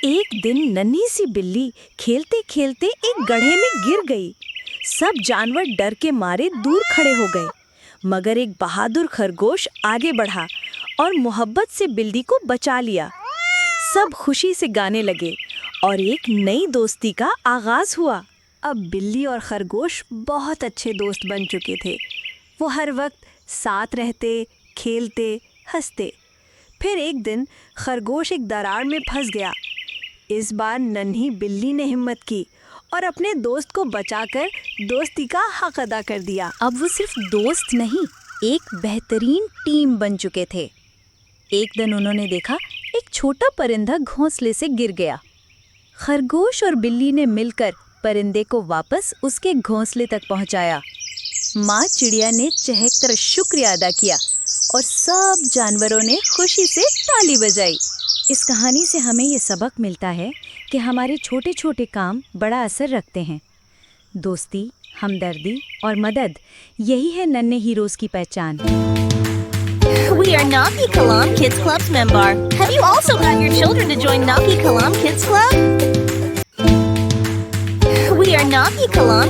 एक दिन नन्ही सी बिल्ली खेलते खेलते एक गड्ढे में गिर गई। सब जानवर डर के मारे दूर खड़े हो गए, मगर एक बहादुर खरगोश आगे बढ़ा और मोहब्बत से बिल्ली को बचा लिया। सब खुशी से गाने लगे और एक नई दोस्ती का आगाज हुआ। अब बिल्ली और खरगोश बहुत अच्छे दोस्त बन चुके थे। वो हर वक्त साथ रहते, खेलते, हंसते। फिर एक दिन खरगोश एक दरार में फंस गया। इस बार नन्ही बिल्ली ने हिम्मत की और अपने दोस्त को बचाकर दोस्ती का हक अदा कर दिया। अब वो सिर्फ दोस्त नहीं, एक बेहतरीन टीम बन चुके थे। एक दिन उन्होंने देखा एक छोटा परिंदा घोंसले से गिर गया। खरगोश और बिल्ली ने मिलकर परिंदे को वापस उसके घोंसले तक पहुंचाया। माँ चिड़िया ने चहककर शुक्रिया अदा किया और सब जानवरों ने खुशी से ताली बजाई। इस कहानी से हमें ये सबक मिलता है कि हमारे छोटे छोटे काम बड़ा असर रखते हैं। दोस्ती, हमदर्दी और मदद, यही है नन्हे हीरोज की पहचान। We are Naki Kalam Kids Club's member. Have you also got your children to join Naki Kalam Kids Club? We are Naki Kalam